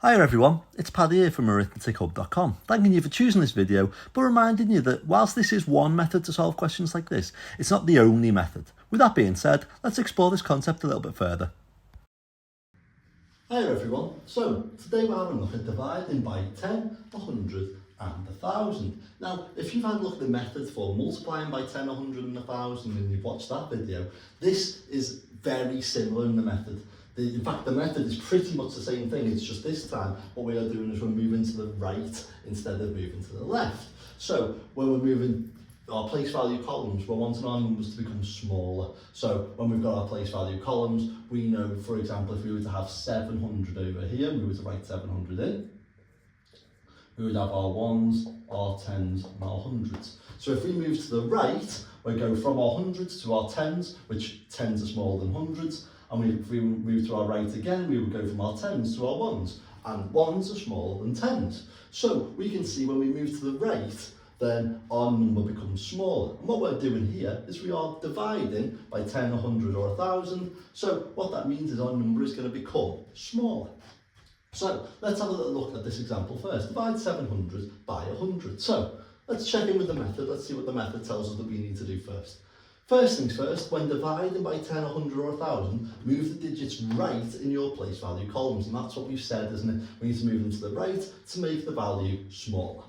Hi everyone, it's Paddy here from arithmetichub.com, thanking you for choosing this video, but reminding you that whilst this is one method to solve questions like this, it's not the only method. With that being said, let's explore this concept a little bit further. Hi everyone, so today we're having a look at dividing by 10, 100 and 1,000. Now, if you've had a look at the method for multiplying by 10, 100 and 1,000 and you've watched that video, this is very similar in the method. In fact, the method is pretty much the same thing, it's just this time what we are doing is we're moving to the right instead of moving to the left. So when we're moving our place value columns, we're wanting our numbers to become smaller. So when we've got our place value columns, we know, for example, if we were to have 700 over here, we were to write 700 in, we would have our ones, our tens and our hundreds. So if we move to the right, we go from our hundreds to our tens, which tens are smaller than hundreds. And if we move to our right again, we would go from our tens to our ones, and ones are smaller than tens. So we can see when we move to the right, then our number becomes smaller. And what we're doing here is we are dividing by 10, 100 or 1,000. So what that means is our number is going to become smaller. So let's have a little look at this example first. Divide 700 by 100. So let's check in with the method. Let's see what the method tells us that we need to do first. First things first, when dividing by 10, 100 or 1,000, move the digits right in your place value columns. And that's what we've said, isn't it? We need to move them to the right to make the value smaller.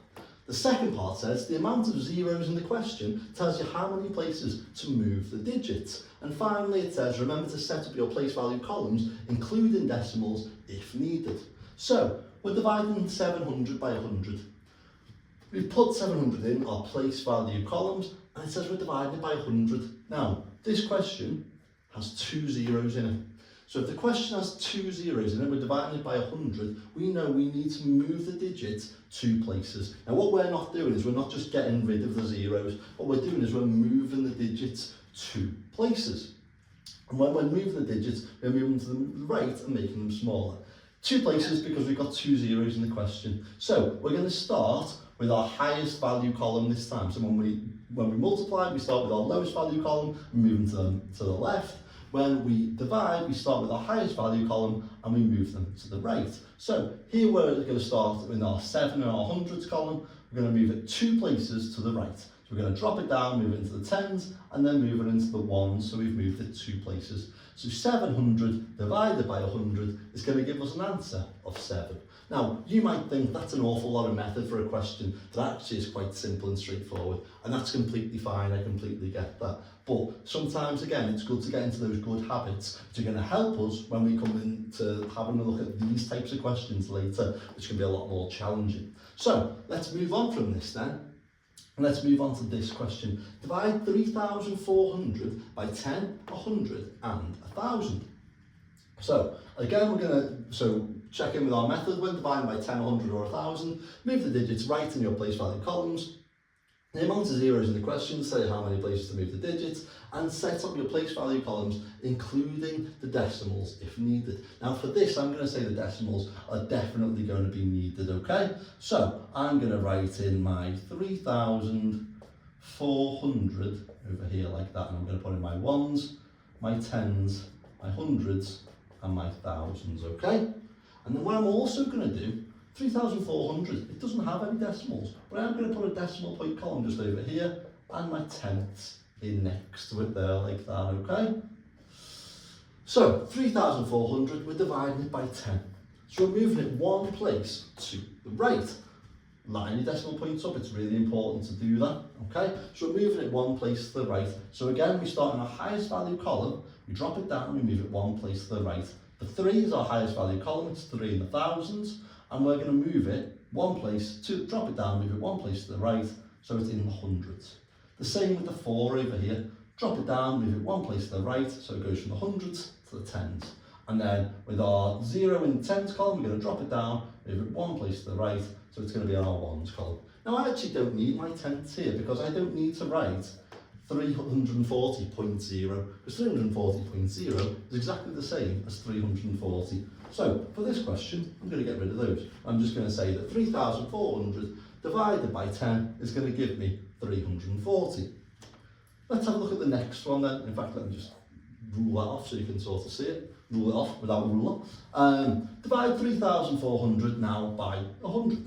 The second part says the amount of zeros in the question tells you how many places to move the digits. And finally it says remember to set up your place value columns, including decimals if needed. So we're dividing 700 by 100. We've put 700 in our place value columns and it says we're dividing it by 100. Now, this question has 2 zeros in it. So if the question has 2 zeros in it, we're dividing it by 100, we know we need to move the digits 2 places. Now what we're not doing is we're not just getting rid of the zeros, what we're doing is we're moving the digits 2 places. And when we're moving the digits, we're moving to the right and making them smaller. 2 places because we've got 2 zeros in the question. So we're going to start with our highest value column this time. So when we multiply, we start with our lowest value column and move them to the left. When we divide, we start with our highest value column and we move them to the right. So here we're going to start in our 7 and our hundreds column. We're going to move it 2 places to the right. So we're going to drop it down, move it into the tens, and then move it into the ones. So we've moved it 2 places. So 700 divided by 100 is going to give us an answer of 7. Now, you might think that's an awful lot of method for a question that actually is quite simple and straightforward, and that's completely fine, I completely get that. But sometimes, again, it's good to get into those good habits which are going to help us when we come into having a look at these types of questions later, which can be a lot more challenging. So, let's move on from this then. And let's move on to this question. Divide 3,400 by 10, 100 and 1,000. So again, we're going to check in with our method. When dividing by 10, 100 or 1,000, move the digits right in your place value columns. The amount of zeros in the question, say how many places to move the digits, and set up your place value columns, including the decimals if needed. Now for this, I'm going to say the decimals are definitely going to be needed, okay? So I'm going to write in my 3,400 over here like that, and I'm going to put in my ones, my tens, my hundreds, and my thousands, okay? And then what I'm also going to do, 3,400, it doesn't have any decimals, but I'm going to put a decimal point column just over here and my tenths in next to it there like that, okay? So 3,400, we're dividing it by 10. So we're moving it 1 place to the right. Line your decimal points up, it's really important to do that, okay? So we're moving it 1 place to the right. So again, we start in our highest value column, we drop it down, we move it 1 place to the right. The 3 is our highest value column, it's 3 in the thousands, and we're going to move it 1 place, to drop it down, move it 1 place to the right, so it's in the hundreds. The same with the 4 over here, drop it down, move it 1 place to the right, so it goes from the hundreds to the tens. And then with our 0 in the tens column, we're going to drop it down, move it 1 place to the right, so it's going to be on our ones column. Now I actually don't need my tenths here because I don't need to write 340.0, because 340.0 is exactly the same as 340. So for this question, I'm going to get rid of those. I'm just going to say that 3,400 divided by 10 is going to give me 340. Let's have a look at the next one then. In fact, let me just rule that off so you can sort of see it. rule it off without a ruler. Divide 3,400 now by 100.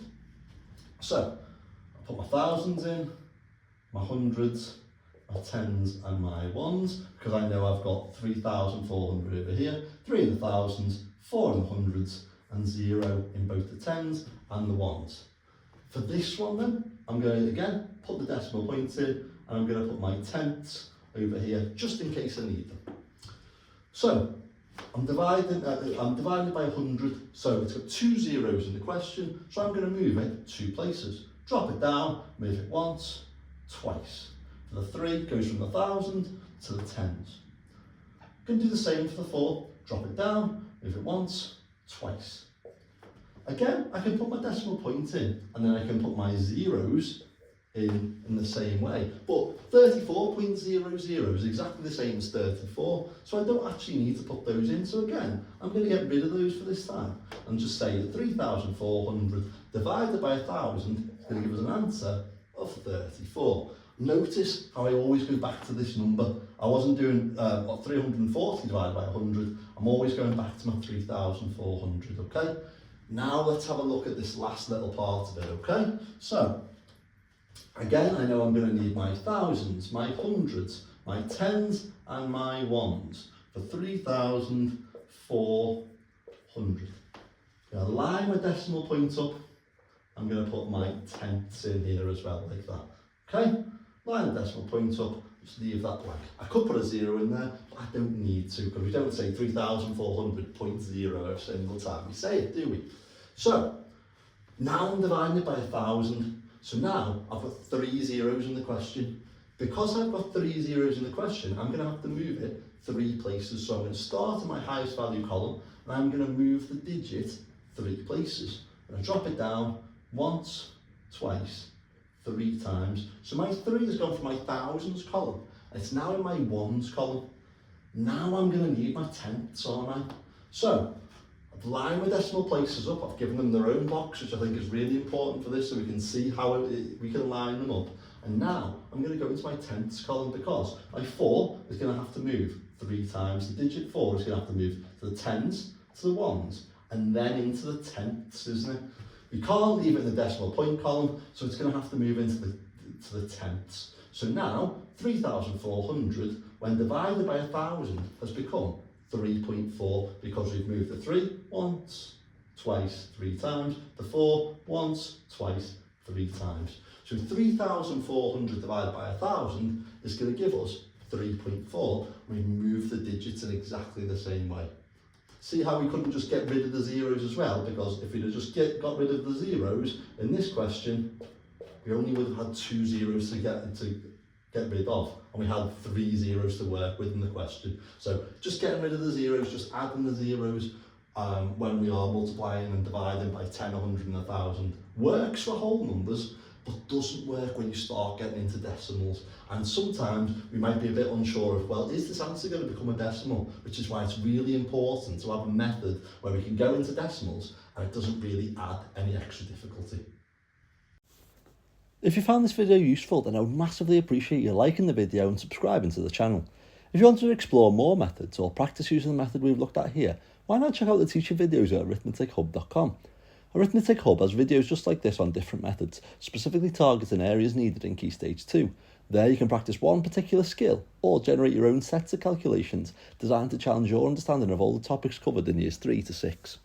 So, I put my thousands in, my hundreds, my tens and my ones, because I know I've got 3,400 over here, 3 in the thousands, 4 in the hundreds, and 0 in both the tens and the ones. For this one then, I'm going to again put the decimal points in, and I'm going to put my tenths over here just in case I need them. So I'm dividing it by 100, so it's got 2 zeros in the question, so I'm going to move it 2 places. Drop it down, move it once, twice. For the 3 goes from the 1,000 to the tens. Going to do the same for the 4, drop it down, move it once, twice. Again, I can put my decimal point in, and then I can put my zeros in the same way. But 34.00 is exactly the same as 34, so I don't actually need to put those in. So again, I'm going to get rid of those for this time, and just say that 3,400 divided by 1,000 is going to give us an answer of 34. Notice how I always go back to this number. I wasn't doing 340 divided by 100. I'm always going back to my 3,400, okay? Now let's have a look at this last little part of it, okay? So, again, I know I'm going to need my thousands, my hundreds, my tens and my ones for 3,400. Now line my decimal point up. I'm going to put my tenths in here as well, like that. Okay? Line the decimal point up, just leave that blank. I could put a 0 in there, but I don't need to, because we don't say 3,400.0 every single time we say it, do we? So, now I'm dividing it by 1,000. So now I've got 3 zeros in the question. Because I've got 3 zeros in the question, I'm going to have to move it 3 places. So I'm going to start in my highest value column, and I'm going to move the digit 3 places. I'm going to drop it down once, twice, 3 times. So my 3 has gone from my thousands column. It's now in my ones column. Now I'm going to need my tenths, aren't I? So I've lined my decimal places up. I've given them their own box, which I think is really important for this, so we can see how we can line them up. And now I'm going to go into my tenths column, because my 4 is going to have to move 3 times. The digit 4 is going to have to move to the tens, to the ones, and then into the tenths, isn't it? We can't leave it in the decimal point column, so it's going to have to move into the tenths. So now 3,400, when divided by 1,000, has become 3.4, because we've moved the 3 once, twice, 3 times, the 4 once, twice, 3 times. So 3,400 divided by 1,000 is going to give us 3.4. We move the digits in exactly the same way. See how we couldn't just get rid of the zeros as well, because if we'd have just got rid of the zeros in this question, we only would have had 2 zeros to get rid of, and we had 3 zeros to work with in the question. So just getting rid of the zeros, just adding the zeros when we are multiplying and dividing by 10, 100 and 1,000 works for whole numbers, but doesn't work when you start getting into decimals. And sometimes we might be a bit unsure of, well, is this answer going to become a decimal? Which is why it's really important to have a method where we can go into decimals and it doesn't really add any extra difficulty. If you found this video useful, then I would massively appreciate you liking the video and subscribing to the channel. If you want to explore more methods or practice using the method we've looked at here, why not check out the teacher videos at arithmetichub.com. Arithmetic Hub has videos just like this on different methods, specifically targeting areas needed in Key Stage 2. There you can practice one particular skill, or generate your own sets of calculations designed to challenge your understanding of all the topics covered in Years 3 to 6.